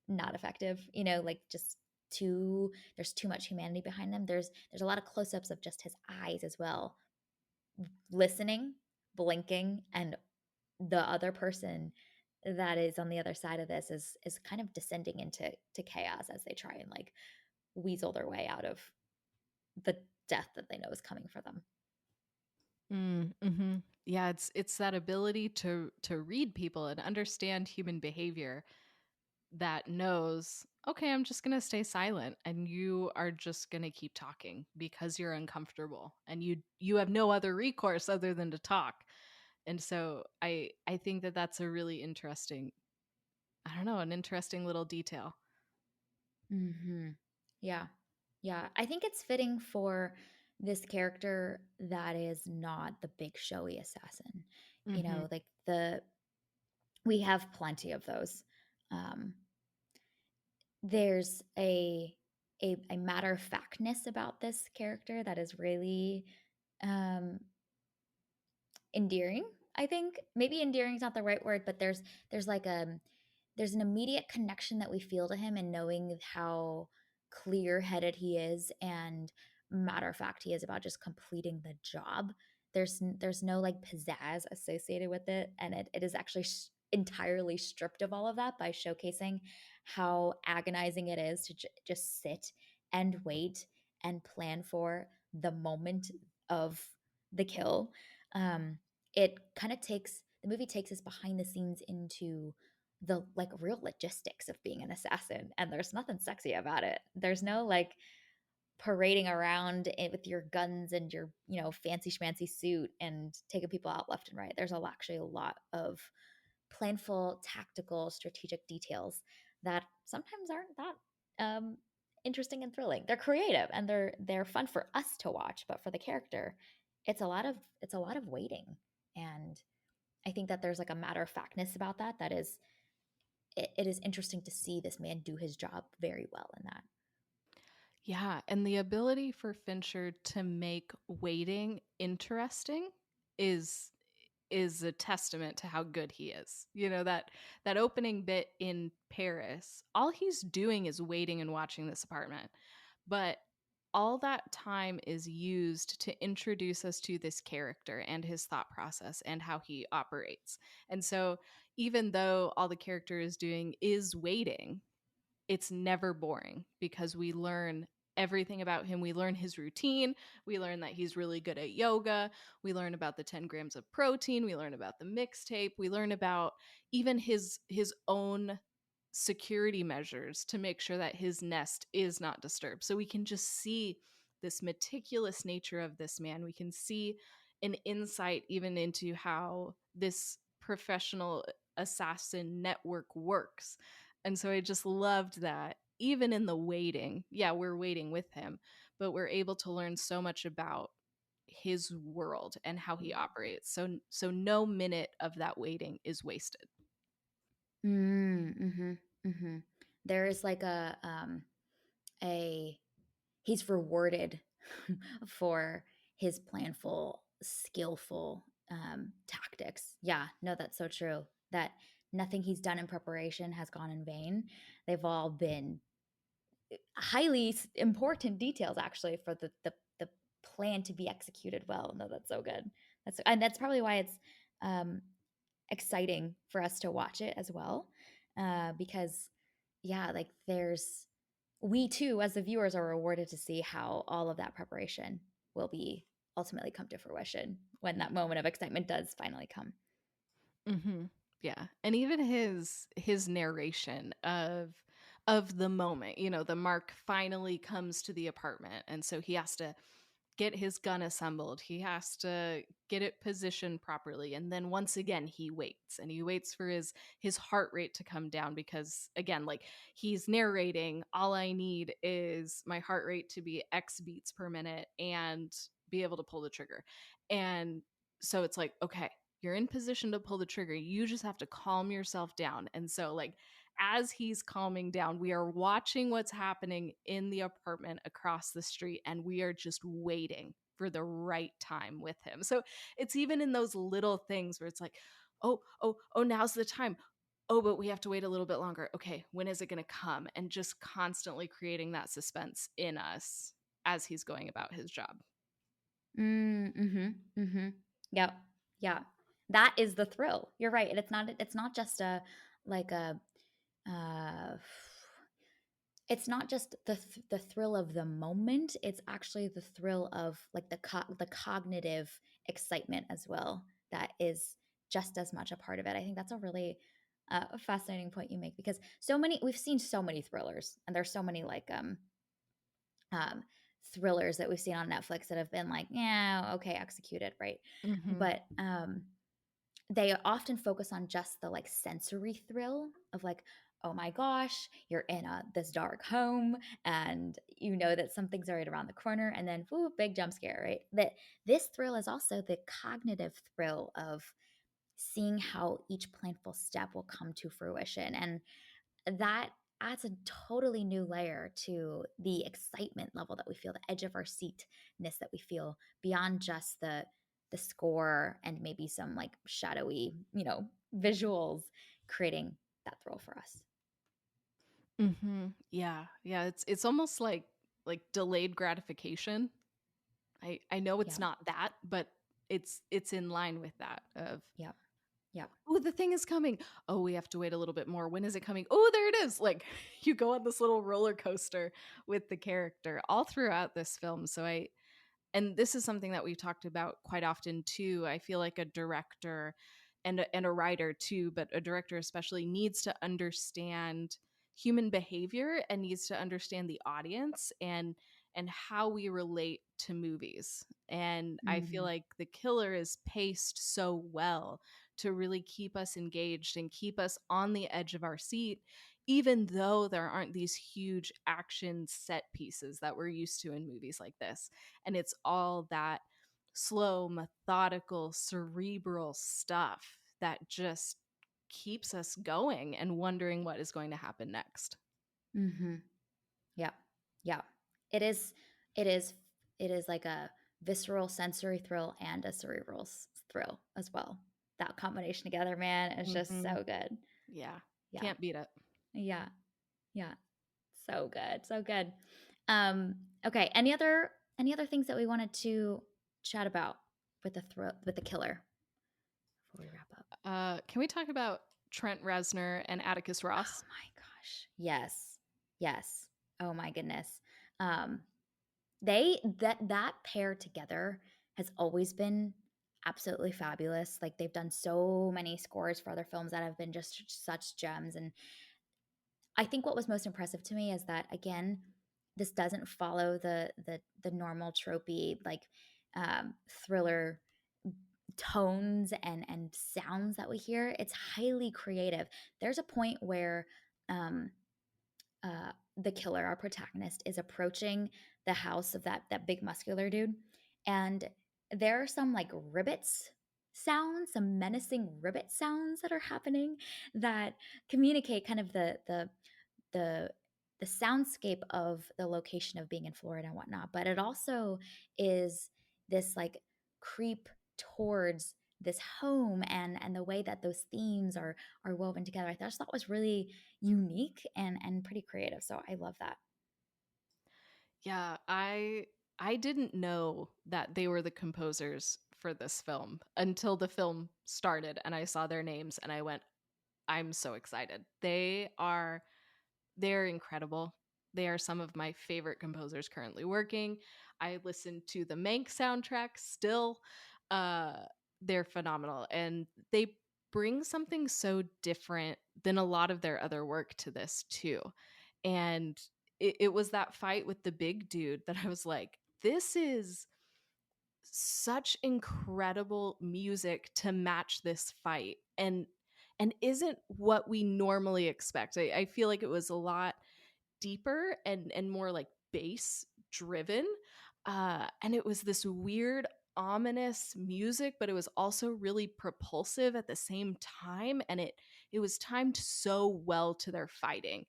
not effective, like just too there's too much humanity behind them. There's a lot of close-ups of just his eyes as well, listening, blinking, and the other person that is on the other side of this is kind of descending into chaos as they try and like weasel their way out of the death that they know is coming for them. Mm-hmm. Yeah, it's that ability to read people and understand human behavior that knows, okay, I'm just gonna stay silent, and you are just gonna keep talking because you're uncomfortable, and you have no other recourse other than to talk. And so I think that that's a really interesting, I don't know, an interesting little detail. Mm-hmm. Yeah. Yeah. I think it's fitting for this character that is not the big showy assassin. Mm-hmm. Like we have plenty of those. Um, there's a matter of factness about this character that is really um endearing. I think maybe endearing is not the right word, but there's like there's an immediate connection that we feel to him and knowing how clear headed he is and matter of fact he is about just completing the job. there's no like pizzazz associated with it, and it is actually entirely stripped of all of that by showcasing how agonizing it is to just sit and wait and plan for the moment of the kill. um it kind of takes the movie takes us behind the scenes into the like real logistics of being an assassin, and there's nothing sexy about it. There's no like parading around with your guns and your, fancy schmancy suit and taking people out left and right. There's actually a lot of planful, tactical, strategic details that sometimes aren't that interesting and thrilling. They're creative and they're fun for us to watch, but for the character, it's a lot of waiting. And I think that there's like a matter of factness about that. That is, it is interesting to see this man do his job very well in that. Yeah, and the ability for Fincher to make waiting interesting is is a testament to how good he is. You know, that opening bit in Paris, all he's doing is waiting and watching this apartment. But all that time is used to introduce us to this character and his thought process and how he operates. And so even though all the character is doing is waiting, it's never boring because we learn everything about him. We learn his routine. We learn that he's really good at yoga. We learn about the 10 grams of protein. We learn about the mixtape. We learn about even his own security measures to make sure that his nest is not disturbed. So we can just see this meticulous nature of this man. We can see an insight even into how this professional assassin network works. And so I just loved that. Even in the waiting, yeah, we're waiting with him, but we're able to learn so much about his world and how he operates. So no minute of that waiting is wasted. Mm, mhm. There is like a he's rewarded for his planful, skillful tactics. Yeah, no, that's so true. That nothing he's done in preparation has gone in vain. They've all been highly important details, actually, for the plan to be executed well. No, that's so good. That's probably why it's um, exciting for us to watch it as well, because yeah, like we too as the viewers are rewarded to see how all of that preparation will be ultimately come to fruition when that moment of excitement does finally come. Hmm. Yeah, and even his narration of the moment, you know, the Mark finally comes to the apartment, and so he has to get his gun assembled. He has to get it positioned properly, and then once again he waits, and he waits for his heart rate to come down because again, like he's narrating, all I need is my heart rate to be X beats per minute and be able to pull the trigger. And so it's like, okay, you're in position to pull the trigger. You just have to calm yourself down. And so, like, as he's calming down, we are watching what's happening in the apartment across the street, and we are just waiting for the right time with him. So it's even in those little things where it's like, oh, now's the time. Oh, but we have to wait a little bit longer. Okay, when is it going to come? And just constantly creating that suspense in us as he's going about his job. Mm-hmm. Yep. Yeah. That is the thrill. You're right. And it's not just a like a uh it's not just the thrill of the moment. It's actually the thrill of like the cognitive excitement as well. That is just as much a part of it. I think that's a really fascinating point you make, because we've seen so many thrillers, and there's so many like um, thrillers that we've seen on Netflix that have been like, yeah, okay, executed, right? Hmm. But they often focus on just the like sensory thrill of like, oh my gosh, you're in this dark home and you know that something's right around the corner, and then whoo, big jump scare, right? That this thrill is also the cognitive thrill of seeing how each planful step will come to fruition. And that adds a totally new layer to the excitement level that we feel, the edge of our seatness that we feel, beyond just the score and maybe some like shadowy, visuals creating that thrill for us. Yeah, yeah. It's almost like delayed gratification. I know it's Yeah. not that, but it's in line with that of, Yep. Yep. oh, the thing is coming. Oh, we have to wait a little bit more. When is it coming? Oh, there it is. Like you go on this little roller coaster with the character all throughout this film. So and this is something that we've talked about quite often too. I feel like a director and a writer too, but a director especially needs to understand human behavior and needs to understand the audience and how we relate to movies. And I feel Hmm. like The Killer is paced so well to really keep us engaged and keep us on the edge of our seat, even though there aren't these huge action set pieces that we're used to in movies like this. And it's all that slow, methodical, cerebral stuff that just keeps us going and wondering what is going to happen next. Hmm. Yep. Yep. It is. It is. It is like a visceral sensory thrill and a cerebral thrill as well. That combination together, man, is just Mhm. so good. Yeah, Yeah. can't beat it. Yeah. Yeah. So good. So good. Um, okay. Any other things that we wanted to chat about with the killer before we wrap up? Can we talk about Trent Reznor and Atticus Oh Ross? my gosh. Yes. Yes. Oh my goodness. Um, that pair together has always been absolutely fabulous. Like they've done so many scores for other films that have been just such gems. And I think what was most impressive to me is that again, this doesn't follow the normal tropey like thriller tones and sounds that we hear. It's highly creative. There's a point where um, the killer, our protagonist, is approaching the house of that big muscular dude, and there are some like ribbits sounds, some menacing ribbit sounds that are happening that communicate kind of the the soundscape of the location of being in Florida and whatnot. But it also is this like creep towards this home and the way that those themes are woven together. I just thought was really unique and pretty creative. So I love that. Yeah, I didn't know that they were the composers for this film until the film started and I saw their names and I went, I'm so excited. They're incredible. They are some of my favorite composers currently working. I listen to the Mank soundtrack still. Uh, they're phenomenal. And they bring something so different than a lot of their other work to this, too. And it was that fight with the big dude that I was like, this is such incredible music to match this fight and isn't what we normally expect. I feel like it was a lot deeper and more like bass driven. And it was this weird, ominous music, but it was also really propulsive at the same time. And it was timed so well to their fighting,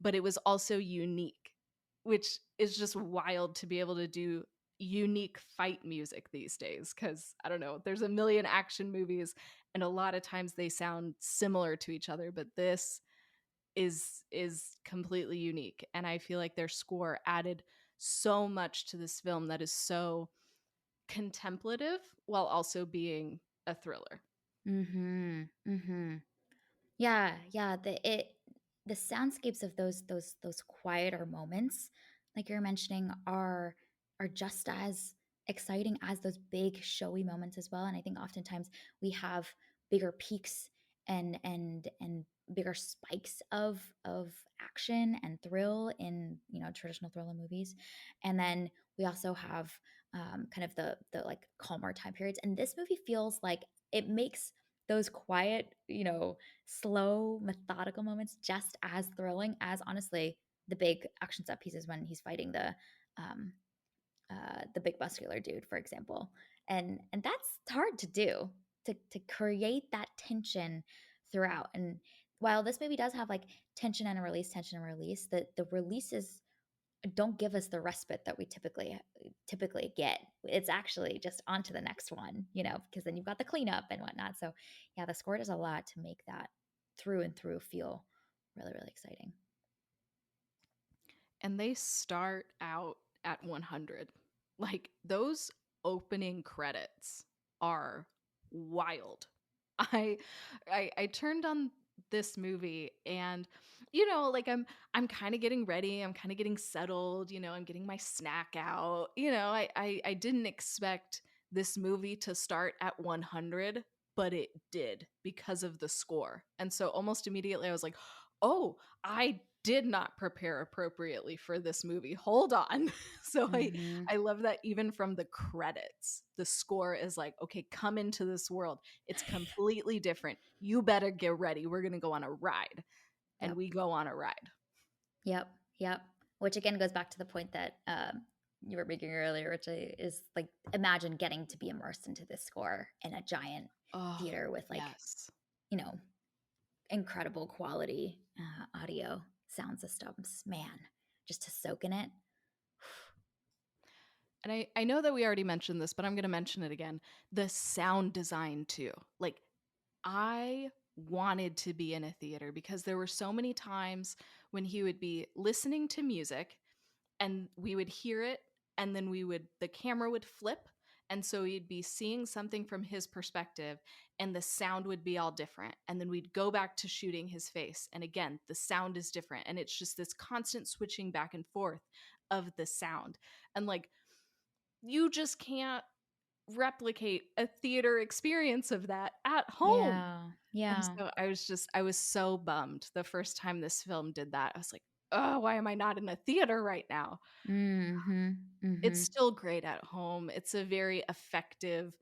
but it was also unique, which is just wild to be able to do unique fight music these days. Cause I don't know, there's a million action movies and a lot of times they sound similar to each other, but this is completely unique, and I feel like their score added so much to this film that is so contemplative while also being a thriller. Mm-hmm. Mm-hmm. Yeah, yeah. The soundscapes of those quieter moments, like you're mentioning, are just as exciting as those big showy moments as well. And I think oftentimes we have bigger peaks and bigger spikes of action and thrill in traditional thriller movies, and then we also have kind of the like calmer time periods. And this movie feels like it makes those quiet, slow, methodical moments just as thrilling as honestly the big action set pieces when he's fighting um, the big muscular dude, for example. And that's hard to do to create that tension throughout. And while this movie does have like tension and release, the releases don't give us the respite that we typically get. It's actually just on to the next one, because then you've got the cleanup and whatnot. So yeah, the score does a lot to make that through and through feel really, really exciting. And they start out at 100. Like those opening credits. are wild. I I turned on this movie and like I'm kind of getting ready, I'm kind of getting settled, I'm getting my snack out. I didn't expect this movie to start at 100, but it did because of the score. And so almost immediately I was like, "Oh, I did not prepare appropriately for this movie. Hold on." So Mm-hmm. I love that even from the credits, the score is like, "Okay, come into this world. It's completely different. You better get ready. We're going to go on a ride." And Yep. we go on a ride. Yep. Yep. Which again goes back to the point that you were making earlier, which is like, imagine getting to be immersed into this score in a giant Oh, theater with like, yes. you know, incredible quality audio sound systems. Man, just to soak in it. And I know that we already mentioned this, but I'm going to mention it again. The sound design, too. Like, I wanted to be in a theater because there were so many times when he would be listening to music and we would hear it, and then the camera would flip, and so you'd be seeing something from his perspective and the sound would be all different, and then we'd go back to shooting his face, and again the sound is different, and it's just this constant switching back and forth of the sound. And like, you just can't replicate a theater experience of that at home. Yeah. And Yeah. so I was so bummed the first time this film did that. I was like, "Oh, why am I not in a theater right now?" Mm-hmm. It's Mm-hmm. still great at home. It's a very effective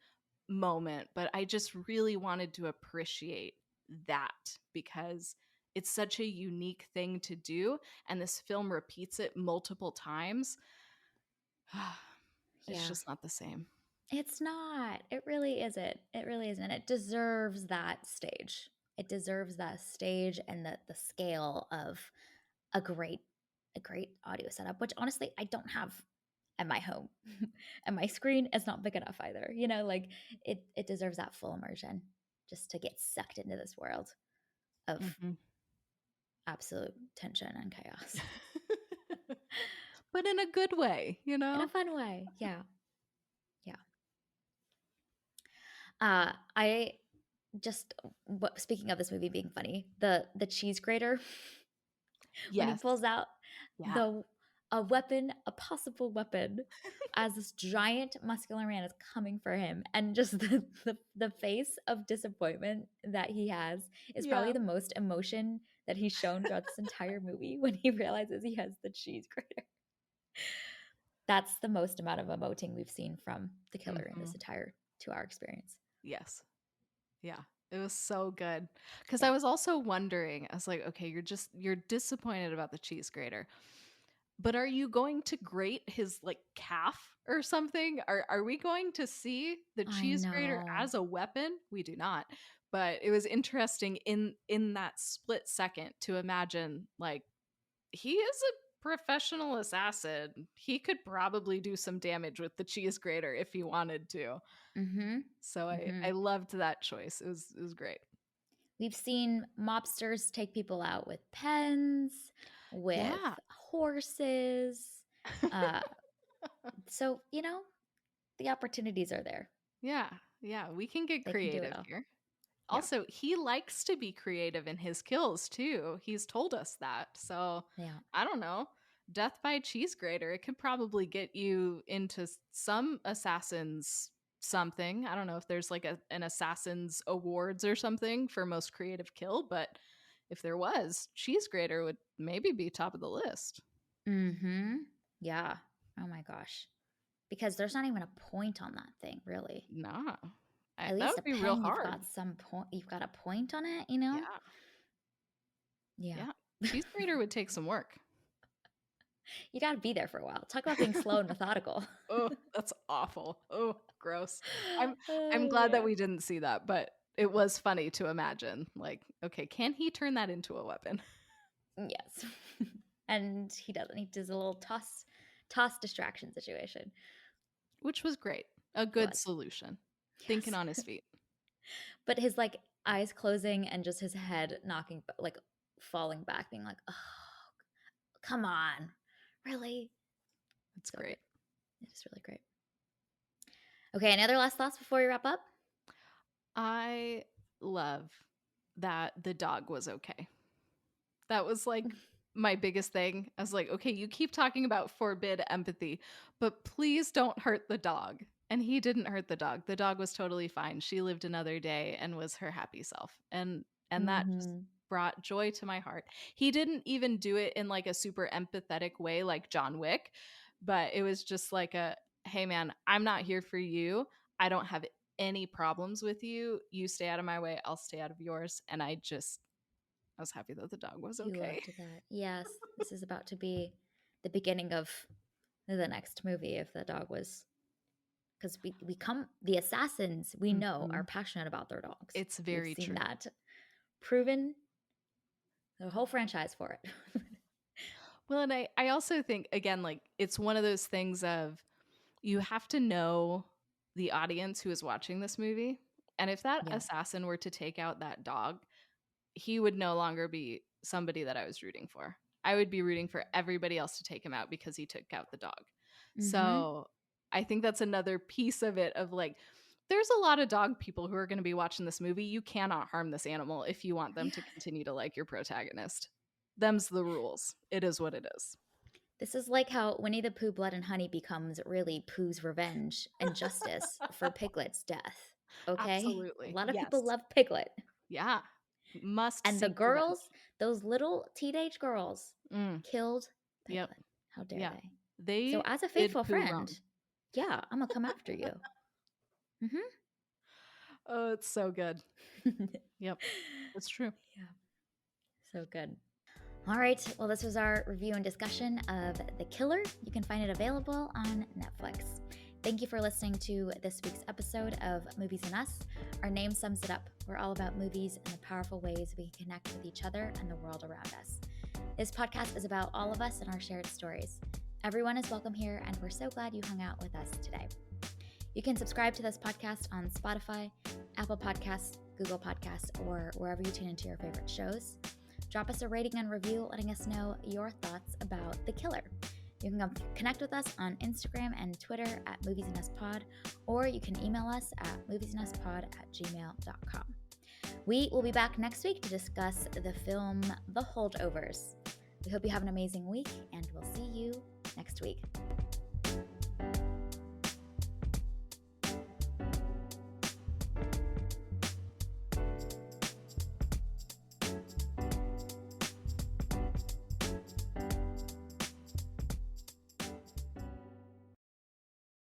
moment, but I just really wanted to appreciate that because it's such a unique thing to do, and this film repeats it multiple times. It's Yeah. just not the same. It's not. It really isn't. It really isn't. It deserves that stage. It deserves that stage and the scale of a great a great audio setup, which honestly I don't have at my home. And my screen is not big enough either. Like it deserves that full immersion just to get sucked into this world of Mhm. absolute tension and chaos But in a good way, you in a know? fun way. Yeah. Yeah. I just speaking of this movie being funny, the cheese grater when he Yes. pulls out Yeah. the a weapon, a possible weapon, as this giant muscular man is coming for him, and just the face of disappointment that he has is probably Yeah. the most emotion that he's shown throughout this entire movie when he realizes he has the cheese grater. That's the most amount of emoting we've seen from the killer in this Mhm. entire 2-hour experience. Yes. Yeah. It was so good. Because Yeah. I was also wondering, I was like, "Okay, you're disappointed about the cheese grater, but are you going to grate his, like, calf or something? Are we going to see the I cheese grater know. as a weapon?" We do not. But it was interesting in that split second to imagine, like, he is a professional assassin. He could probably do some damage with the cheese grater if he wanted to. Mhm. So I Mhm. loved that choice. It was great. We've seen mobsters take people out with pens, with Yeah. horses. Uh, so, the opportunities are there. Yeah. Yeah, we can get They can do it creative all. here. Yeah. Also, he likes to be creative in his kills too. He's told us that. So, Yeah. I don't know. Death by cheese grater, it could probably get you into some assassins something. I don't know if there's like an assassins awards or something for most creative kill, but if there was, cheese grater would maybe be top of the list. Mhm. Yeah. Oh my gosh. Because there's not even a point on that thing, really. Nah. At That least a would be real pen, hard. you've got a point on it. Yeah. Yeah. Yeah. Cheese grater would take some work. You got to be there for a while. Talk about being slow and methodical. Oh, that's awful. Oh, gross. I'm glad that Yeah. we didn't see that, but it was funny to imagine. Like, okay, can he turn that into a weapon? Yes. And he doesn't. He does a little toss distraction situation. Which was great. A It good was. solution. Thinking Yes. on his feet. But his like eyes closing and just his head knocking like falling back, being like, "Oh, come on. Really?" It's So good. great. It is really great. Okay, any other last thoughts before we wrap up? I love that the dog was okay. That was like my biggest thing. I was like, okay, you keep talking about forbid empathy, but please don't hurt the dog. And he didn't hurt the dog. The dog was totally fine. She lived another day and was her happy self. And that just Mm-hmm. brought joy to my heart. He didn't even do it in like a super empathetic way like John Wick, but it was just like a, hey man, I'm not here for you. I don't have any problems with you. You stay out of my way, I'll stay out of yours. And I was happy that the dog was You okay. loved that. Yes, this is about to be the beginning of the next movie if the dog was, because we come, the assassins we know are Mhm. passionate about their dogs. It's We've very seen true. that proven, the whole franchise for it. Well, and I also think, again, like it's one of those things of you have to know the audience who is watching this movie. And if that Yeah. assassin were to take out that dog, he would no longer be somebody that I was rooting for. I would be rooting for everybody else to take him out because he took out the dog. Mm-hmm. So I think that's another piece of it of like, there's a lot of dog people who are going to be watching this movie. You cannot harm this animal if you want them Yeah. to continue to like your protagonist. Them's the rules. It is what it is. This is like how Winnie the Pooh Blood and Honey becomes really Pooh's revenge and justice for Piglet's death. Okay? A Absolutely. lot of people Yes. love Piglet. Yeah. Must And the seek revenge. girls, those little teenage girls, Mm, killed yep. Piglet. How dare Yeah. they? So, They as a did faithful poo friend, wrong. yeah, I'm gonna come after you. Oh, it's so good. Mm-hmm. Yep. It's true. Yeah, so good. All right, well, this was our review and discussion of The Killer. You can find it available on Netflix. Thank you for listening to this week's episode of Movies and Us. Our name sums it up. We're all about movies and the powerful ways we can connect with each other and the world around us. This podcast is about all of us and our shared stories. Everyone is welcome here, and we're so glad you hung out with us today. You can subscribe to this podcast on Spotify, Apple Podcasts, Google Podcasts, or wherever you tune into your favorite shows. Drop us a rating and review letting us know your thoughts about The Killer. You can connect with us on Instagram and Twitter at moviesandUsPod, or you can email us at moviesandUsPod@gmail.com. We will be back next week to discuss the film The Holdovers. We hope you have an amazing week, and we'll see you next week.